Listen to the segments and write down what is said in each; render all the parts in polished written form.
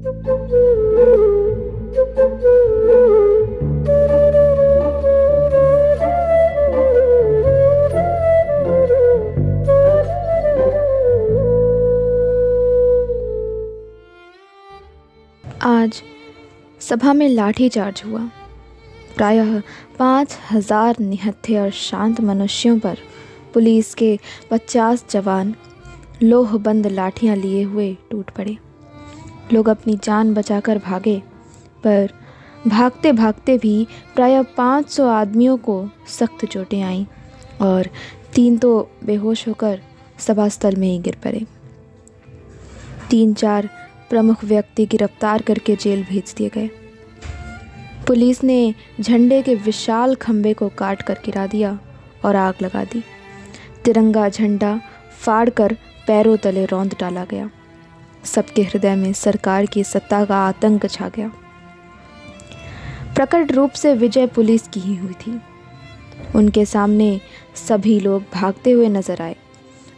आज सभा में लाठीचार्ज हुआ। प्रायः 5,000 निहत्थे और शांत मनुष्यों पर पुलिस के 50 जवान लोहबंद लाठियां लिए हुए टूट पड़े। लोग अपनी जान बचाकर भागे, पर भागते भागते भी प्रायः 500 आदमियों को सख्त चोटें आईं और 3 तो बेहोश होकर सभास्थल में ही गिर पड़े। 3-4 प्रमुख व्यक्ति गिरफ्तार करके जेल भेज दिए गए। पुलिस ने झंडे के विशाल खंभे को काट कर गिरा दिया और आग लगा दी। तिरंगा झंडा फाड़कर पैरों तले रौंद डाला गया। सबके हृदय में सरकार की सत्ता का आतंक छा गया। प्रकट रूप से विजय पुलिस की ही हुई थी। उनके सामने सभी लोग भागते हुए नजर आए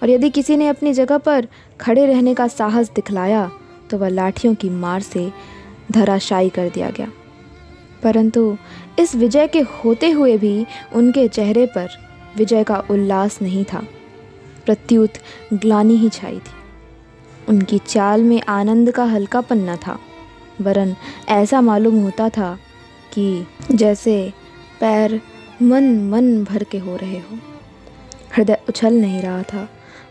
और यदि किसी ने अपनी जगह पर खड़े रहने का साहस दिखलाया तो वह लाठियों की मार से धराशायी कर दिया गया। परंतु इस विजय के होते हुए भी उनके चेहरे पर विजय का उल्लास नहीं था, प्रत्युत ग्लानि ही छाई थी। उनकी चाल में आनंद का हल्कापन न था, वरन ऐसा मालूम होता था कि जैसे पैर मन भर के हो रहे हो। हृदय उछल नहीं रहा था,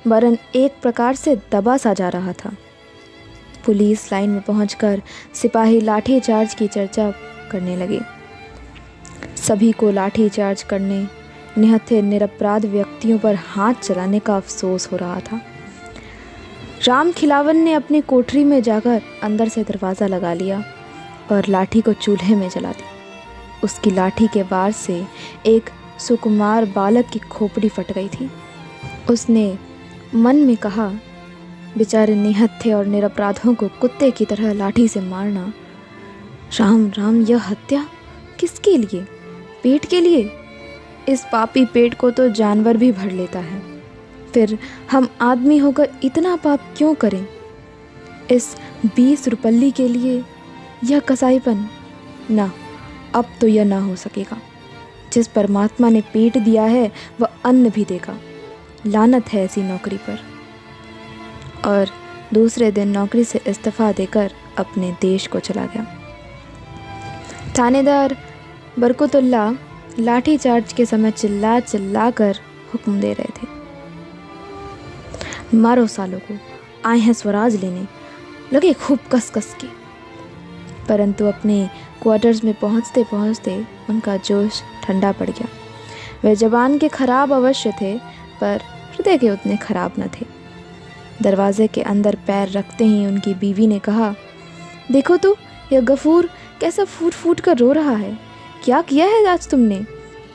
वरन एक प्रकार से दबा सा जा रहा था। पुलिस लाइन में पहुंचकर सिपाही लाठी चार्ज की चर्चा करने लगे। सभी को लाठी चार्ज करने, निहत्थे निरपराध व्यक्तियों पर हाथ चलाने का अफसोस हो रहा था। राम खिलावन ने अपनी कोठरी में जाकर अंदर से दरवाज़ा लगा लिया और लाठी को चूल्हे में जला दी। उसकी लाठी के वार से एक सुकुमार बालक की खोपड़ी फट गई थी। उसने मन में कहा, बेचारे निहत्थे और निरपराधों को कुत्ते की तरह लाठी से मारना, राम राम, यह हत्या किसके लिए? पेट के लिए? इस पापी पेट को तो जानवर भी भर लेता है, फिर हम आदमी होकर इतना पाप क्यों करें? इस 20 रुपल्ली के लिए यह कसाईपन? ना, अब तो यह ना हो सकेगा। जिस परमात्मा ने पेट दिया है वह अन्न भी देगा। लानत है ऐसी नौकरी पर। और दूसरे दिन नौकरी से इस्तीफा देकर अपने देश को चला गया। थानेदार बरकतुल्ला लाठी चार्ज के समय चिल्ला चिल्ला कर हुक्म दे रहे थे, मारो सालों को, आए हैं स्वराज लेने, लगे खूब कस कस के। परंतु अपने क्वार्टर्स में पहुंचते पहुंचते उनका जोश ठंडा पड़ गया। वे जबान के खराब अवश्य थे, पर हृदय के उतने खराब न थे। दरवाजे के अंदर पैर रखते ही उनकी बीवी ने कहा, देखो तो यह गफूर कैसा फूट फूट कर रो रहा है। क्या किया है आज तुमने?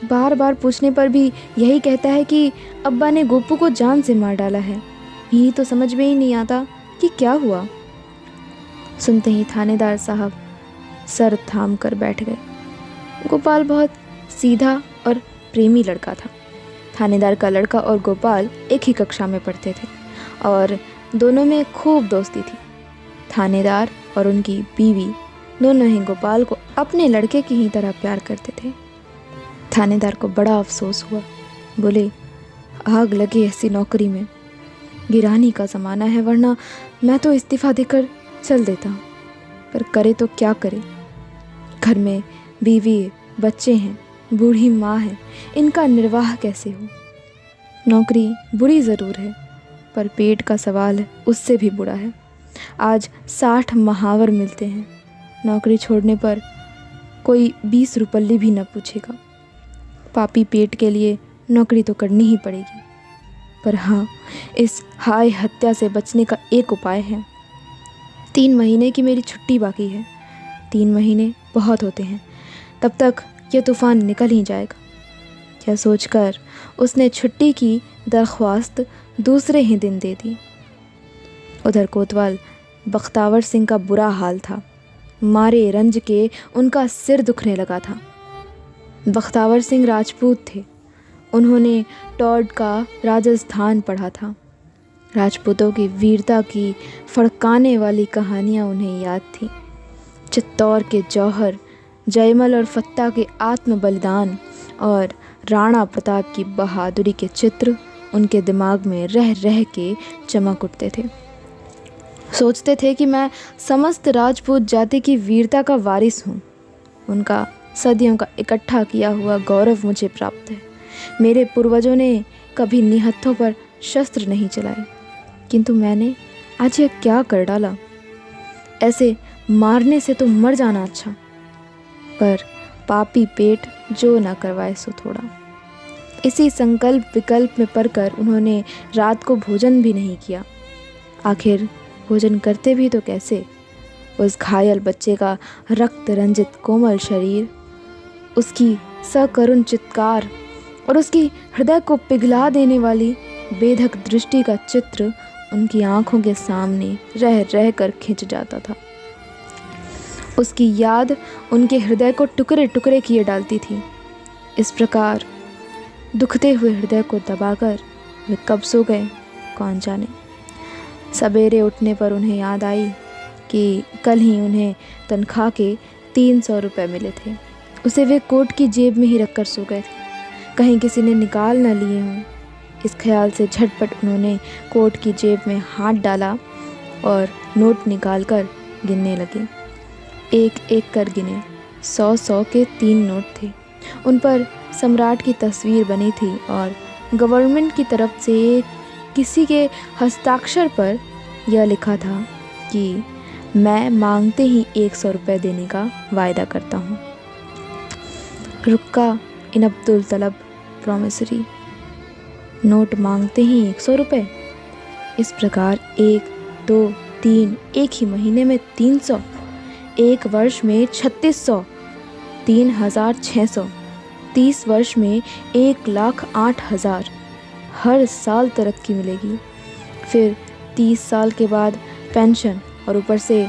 बार बार पूछने पर भी यही कहता है कि अब्बा ने गोपू को जान से मार डाला है। यही तो समझ में ही नहीं आता कि क्या हुआ। सुनते ही थानेदार साहब सर थाम कर बैठ गए। गोपाल बहुत सीधा और प्रेमी लड़का था। थानेदार का लड़का और गोपाल एक ही कक्षा में पढ़ते थे और दोनों में खूब दोस्ती थी। थानेदार और उनकी बीवी दोनों ही गोपाल को अपने लड़के की ही तरह प्यार करते थे। थानेदार को बड़ा अफसोस हुआ। बोले, आग लगी ऐसी नौकरी में। गिरानी का ज़माना है, वरना मैं तो इस्तीफ़ा देकर चल देता, पर करे तो क्या करे। घर में बीवी बच्चे हैं, बूढ़ी माँ है, इनका निर्वाह कैसे हो। नौकरी बुरी ज़रूर है, पर पेट का सवाल है, उससे भी बुरा है। आज 60 महावर मिलते हैं। नौकरी छोड़ने पर कोई 20 रुपल्ली भी न पूछेगा। पापी पेट के लिए नौकरी तो करनी ही पड़ेगी। पर हाँ, इस हाय हत्या से बचने का एक उपाय है। 3 महीने की मेरी छुट्टी बाकी है। 3 महीने बहुत होते हैं, तब तक यह तूफ़ान निकल ही जाएगा। यह सोचकर उसने छुट्टी की दरख्वास्त दूसरे ही दिन दे दी। उधर कोतवाल बख्तावर सिंह का बुरा हाल था। मारे रंज के उनका सिर दुखने लगा था। बख्तावर सिंह राजपूत थे। उन्होंने टॉड का राजस्थान पढ़ा था। राजपूतों की वीरता की फड़काने वाली कहानियाँ उन्हें याद थीं। चित्तौड़ के जौहर, जयमल और फत्ता के आत्म बलिदान और राणा प्रताप की बहादुरी के चित्र उनके दिमाग में रह रह के चमक उठते थे। सोचते थे कि मैं समस्त राजपूत जाति की वीरता का वारिस हूँ। उनका सदियों का इकट्ठा किया हुआ गौरव मुझे प्राप्त है। मेरे पूर्वजों ने कभी निहत्थों पर शस्त्र नहीं चलाए, किंतु मैंने आज यह क्या कर डाला। ऐसे मारने से तो मर जाना अच्छा, पर पापी पेट जो न करवाए सो थोड़ा। इसी संकल्प विकल्प में पड़कर उन्होंने रात को भोजन भी नहीं किया। आखिर भोजन करते भी तो कैसे? उस घायल बच्चे का रक्त रंजित कोमल शरीर, उसकी सकरुण चित्कार और उसकी हृदय को पिघला देने वाली बेधक दृष्टि का चित्र उनकी आंखों के सामने रह रह कर खिंच जाता था। उसकी याद उनके हृदय को टुकड़े टुकड़े किए डालती थी। इस प्रकार दुखते हुए हृदय को दबाकर वे कब सो गए कौन जाने। सवेरे उठने पर उन्हें याद आई कि कल ही उन्हें तनख्वाह के 300 रुपये मिले थे। उसे वे कोट की जेब में ही रखकर सो गए थे, कहीं किसी ने निकाल न लिए हों। इस ख्याल से झटपट उन्होंने कोट की जेब में हाथ डाला और नोट निकालकर गिनने लगे। एक एक कर गिने। 100 के 3 नोट थे। उन पर सम्राट की तस्वीर बनी थी और गवर्नमेंट की तरफ से किसी के हस्ताक्षर पर यह लिखा था कि मैं मांगते ही 100 रुपये देने का वायदा करता हूँ। रुक्का इन अब्दुल तलब प्रॉमिसरी। नोट मांगते ही 100 रुपये। इस प्रकार 1, 2, 3, एक ही महीने में 300, एक वर्ष में 3600, 3600, 30 वर्ष में 1,08,000। हर साल तरक्की मिलेगी। फिर 30 साल के बाद पेंशन और ऊपर से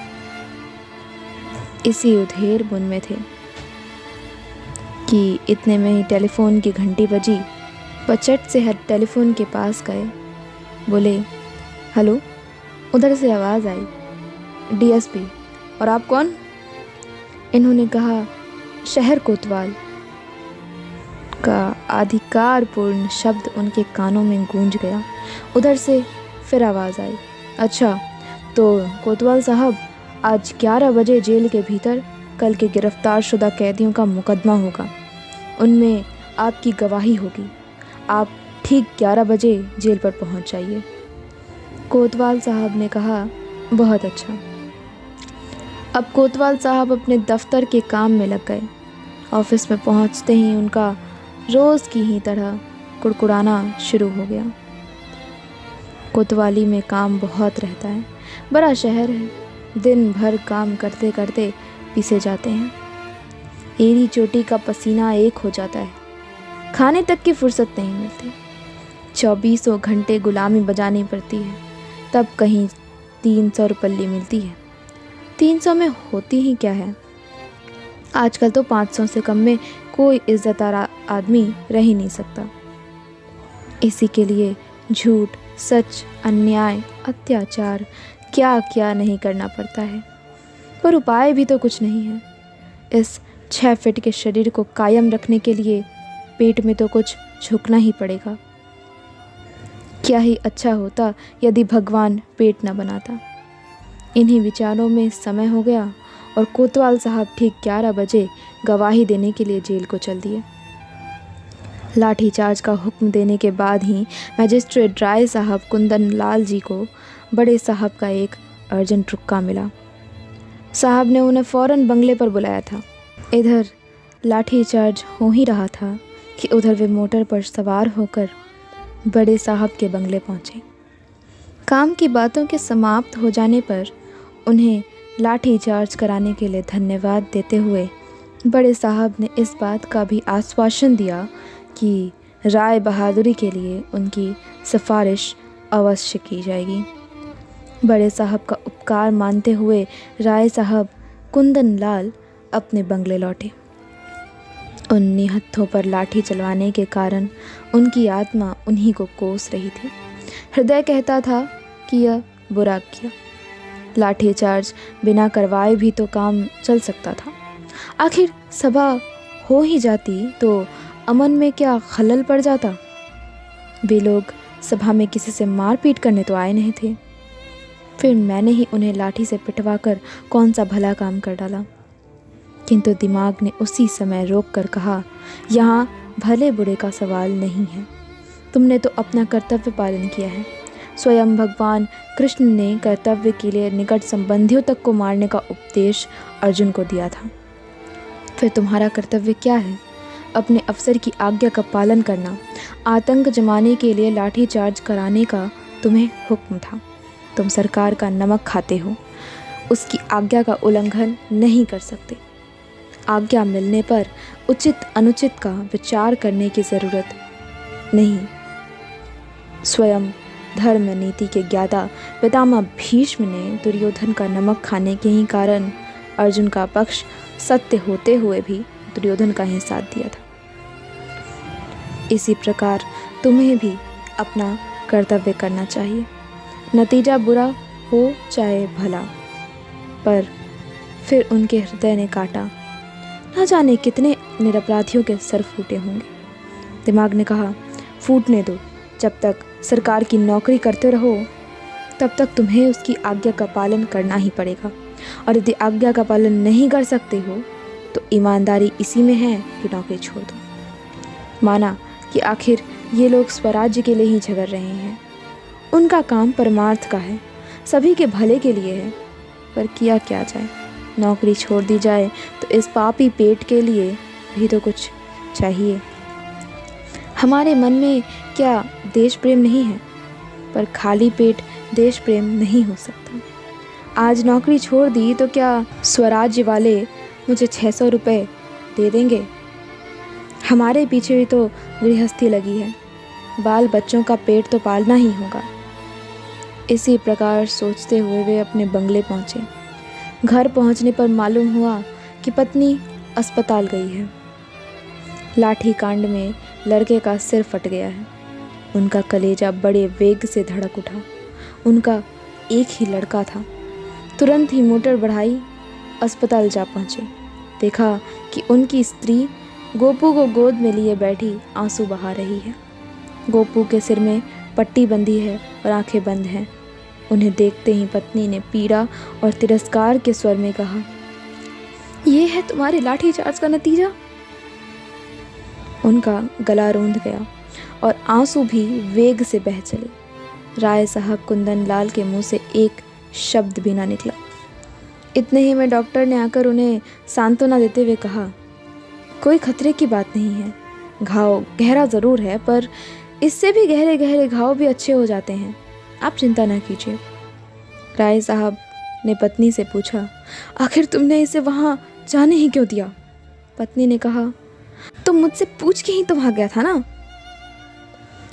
इसी उधेड़ बुन में थे कि इतने में ही टेलीफोन की घंटी बजी। पचट से हर टेलीफोन के पास गए, बोले हेलो। उधर से आवाज़ आई, डीएसपी। और आप कौन? इन्होंने कहा शहर कोतवाल। का अधिकारपूर्ण शब्द उनके कानों में गूंज गया। उधर से फिर आवाज़ आई, अच्छा तो कोतवाल साहब, आज 11 बजे जेल के भीतर कल के गिरफ्तार शुदा कैदियों का मुकदमा होगा। उनमें आपकी गवाही होगी। आप ठीक 11 बजे जेल पर पहुंच जाइए। कोतवाल साहब ने कहा, बहुत अच्छा। अब कोतवाल साहब अपने दफ्तर के काम में लग गए। ऑफिस में पहुंचते ही उनका रोज़ की ही तरह कुड़कुड़ाना शुरू हो गया। कोतवाली में काम बहुत रहता है। बड़ा शहर है। दिन भर काम करते करते पीसे जाते हैं। एड़ी चोटी का पसीना एक हो जाता है। खाने तक की फुर्सत नहीं मिलती। 24 घंटे गुलामी बजानी पड़ती है, तब कहीं 300 रुपये मिलती है। 300 में होती ही क्या है? आजकल तो 500 से कम में कोई इज्जतदार आदमी रह ही नहीं सकता। इसी के लिए झूठ, सच, अन्याय, अत्याचार क्या क्या नहीं करना पड़ता है। पर उपाय भी तो कुछ नहीं है। इस 6 फीट के शरीर को कायम रखने के लिए पेट में तो कुछ झुकना ही पड़ेगा। क्या ही अच्छा होता यदि भगवान पेट न बनाता। इन्हीं विचारों में समय हो गया और कोतवाल साहब ठीक 11 बजे गवाही देने के लिए जेल को चल दिए। लाठीचार्ज का हुक्म देने के बाद ही मजिस्ट्रेट राय साहब कुंदन लाल जी को बड़े साहब का एक अर्जेंट रुक्का मिला। साहब ने उन्हें फ़ौरन बंगले पर बुलाया था। इधर लाठीचार्ज हो ही रहा था कि उधर वे मोटर पर सवार होकर बड़े साहब के बंगले पहुँचे। काम की बातों के समाप्त हो जाने पर उन्हें लाठीचार्ज कराने के लिए धन्यवाद देते हुए बड़े साहब ने इस बात का भी आश्वासन दिया कि राय बहादुरी के लिए उनकी सिफारिश अवश्य की जाएगी। बड़े साहब का उपकार मानते हुए राय साहब कुंदन लाल अपने बंगले लौटे। उन निहत्थों पर लाठी चलवाने के कारण उनकी आत्मा उन्हीं को कोस रही थी। हृदय कहता था कि यह बुरा किया। लाठीचार्ज बिना करवाए भी तो काम चल सकता था। आखिर सभा हो ही जाती तो अमन में क्या खलल पड़ जाता। वे लोग सभा में किसी से मारपीट करने तो आए नहीं थे। फिर मैंने ही उन्हें लाठी से पिटवा कर कौन सा भला काम कर डाला। किंतु दिमाग ने उसी समय रोक कर कहा, यहाँ भले बुरे का सवाल नहीं है, तुमने तो अपना कर्तव्य पालन किया है। स्वयं भगवान कृष्ण ने कर्तव्य के लिए निकट संबंधियों तक को मारने का उपदेश अर्जुन को दिया था। फिर तुम्हारा कर्तव्य क्या है? अपने अफसर की आज्ञा का पालन करना। आतंक जमाने के लिए लाठी चार्ज कराने का तुम्हें हुक्म था। तुम सरकार का नमक खाते हो, उसकी आज्ञा का उल्लंघन नहीं कर सकते। आज्ञा मिलने पर उचित अनुचित का विचार करने की ज़रूरत नहीं। स्वयं धर्म नीति के ज्ञाता पितामह भीष्म ने दुर्योधन का नमक खाने के ही कारण अर्जुन का पक्ष सत्य होते हुए भी दुर्योधन का ही साथ दिया था। इसी प्रकार तुम्हें भी अपना कर्तव्य करना चाहिए। नतीजा बुरा हो चाहे भला। पर फिर उनके हृदय ने काटा। न जाने कितने निरपराधियों के सर फूटे होंगे। दिमाग ने कहा, फूटने दो। जब तक सरकार की नौकरी करते रहो तब तक तुम्हें उसकी आज्ञा का पालन करना ही पड़ेगा। और यदि आज्ञा का पालन नहीं कर सकते हो तो ईमानदारी इसी में है कि नौकरी छोड़ दो। माना कि आखिर ये लोग स्वराज्य के लिए ही झगड़ रहे हैं। उनका काम परमार्थ का है, सभी के भले के लिए है। पर किया क्या जाए, नौकरी छोड़ दी जाए तो इस पापी पेट के लिए भी तो कुछ चाहिए। हमारे मन में क्या देश प्रेम नहीं है? पर खाली पेट देश प्रेम नहीं हो सकता। आज नौकरी छोड़ दी तो क्या स्वराज्य वाले मुझे 600 रुपये दे देंगे? हमारे पीछे भी तो गृहस्थी लगी है, बाल बच्चों का पेट तो पालना ही होगा। इसी प्रकार सोचते हुए वे अपने बंगले पहुँचे। घर पहुँचने पर मालूम हुआ कि पत्नी अस्पताल गई है। लाठी कांड में लड़के का सिर फट गया है। उनका कलेजा बड़े वेग से धड़क उठा। उनका एक ही लड़का था। तुरंत ही मोटर बढ़ाई, अस्पताल जा पहुँचे। देखा कि उनकी स्त्री गोपू को गोद में लिए बैठी आंसू बहा रही है। गोपू के सिर में पट्टी बंधी है और आंखें बंद हैं। उन्हें देखते ही पत्नी ने पीड़ा और तिरस्कार के स्वर में कहा, ये है तुम्हारे लाठीचार्ज का नतीजा। उनका गला रूंध गया और आंसू भी वेग से बह चले। राय साहब कुंदन लाल के मुंह से एक शब्द भी ना निकला। इतने ही में डॉक्टर ने आकर उन्हें सांत्वना देते हुए कहा, कोई खतरे की बात नहीं है। घाव गहरा ज़रूर है, पर इससे भी गहरे गहरे घाव भी अच्छे हो जाते हैं। आप चिंता न कीजिए। राय साहब ने पत्नी से पूछा, आखिर तुमने इसे वहाँ जाने ही क्यों दिया? पत्नी ने कहा, तुम मुझसे पूछ के ही तो भाग गया था ना।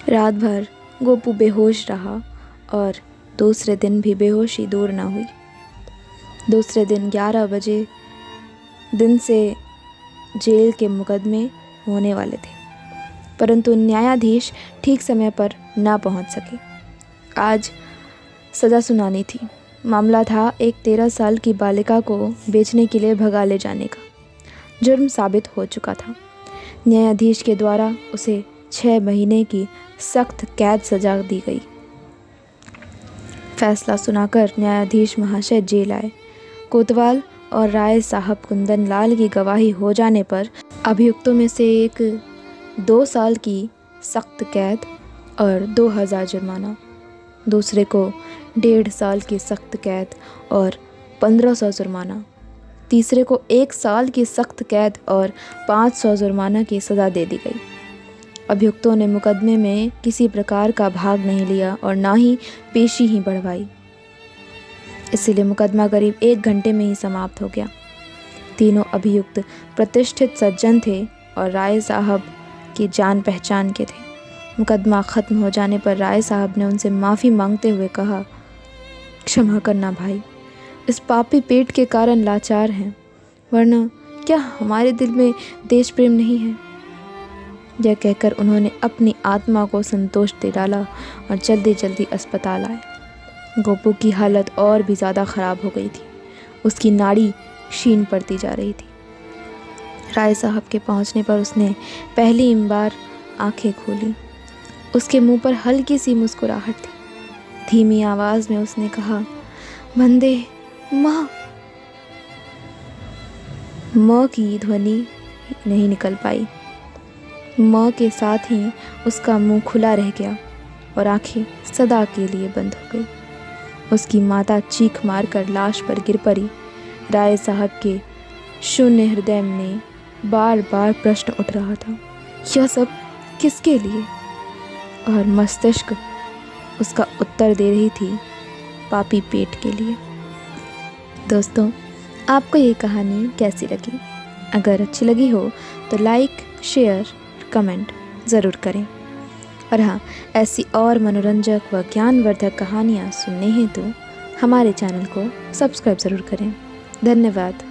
रात भर गोपू बेहोश रहा और दूसरे दिन भी बेहोशी दूर न हुई। दूसरे दिन 11 बजे दिन से जेल के मुकदमे होने वाले थे, परंतु न्यायाधीश ठीक समय पर ना पहुंच सके। आज सज़ा सुनानी थी। मामला था एक 13 साल की बालिका को बेचने के लिए भगा ले जाने का। जुर्म साबित हो चुका था। न्यायाधीश के द्वारा उसे 6 महीने की सख्त कैद सजा दी गई। फैसला सुनाकर न्यायाधीश महाशय जेल आए। कोतवाल और राय साहब कुंदन लाल की गवाही हो जाने पर अभियुक्तों में से एक 2 साल की सख्त कैद और 2000 जुर्माना, दूसरे को 1.5 साल की सख्त कैद और 1500 जुर्माना, तीसरे को 1 साल की सख्त कैद और 500 जुर्माना की सज़ा दे दी गई। अभियुक्तों ने मुकदमे में किसी प्रकार का भाग नहीं लिया और ना ही पेशी ही बढ़वाई। इसीलिए मुकदमा करीब 1 घंटे में ही समाप्त हो गया। तीनों अभियुक्त प्रतिष्ठित सज्जन थे और राय साहब की जान पहचान के थे। मुकदमा ख़त्म हो जाने पर राय साहब ने उनसे माफ़ी मांगते हुए कहा, क्षमा करना भाई, इस पापी पेट के कारण लाचार हैं, वरना क्या हमारे दिल में देश प्रेम नहीं है? यह कहकर उन्होंने अपनी आत्मा को संतोष दे डाला और जल्दी जल्दी अस्पताल आए। गोपू की हालत और भी ज़्यादा ख़राब हो गई थी। उसकी नाड़ी क्षीण पड़ती जा रही थी। राय साहब के पहुंचने पर उसने पहली बार आंखें खोली। उसके मुंह पर हल्की सी मुस्कुराहट थी। धीमी आवाज़ में उसने कहा, बंदे माँ। माँ की ध्वनि नहीं निकल पाई। माँ के साथ ही उसका मुंह खुला रह गया और आंखें सदा के लिए बंद हो गई। उसकी माता चीख मारकर लाश पर गिर पड़ी। राय साहब के शून्य हृदय में बार बार प्रश्न उठ रहा था, यह सब किसके लिए? और मस्तिष्क उसका उत्तर दे रही थी, पापी पेट के लिए। दोस्तों, आपको ये कहानी कैसी लगी? अगर अच्छी लगी हो तो लाइक, शेयर, कमेंट ज़रूर करें। और हाँ, ऐसी और मनोरंजक व ज्ञानवर्धक कहानियाँ सुनने हेतु हमारे चैनल को सब्सक्राइब ज़रूर करें। धन्यवाद।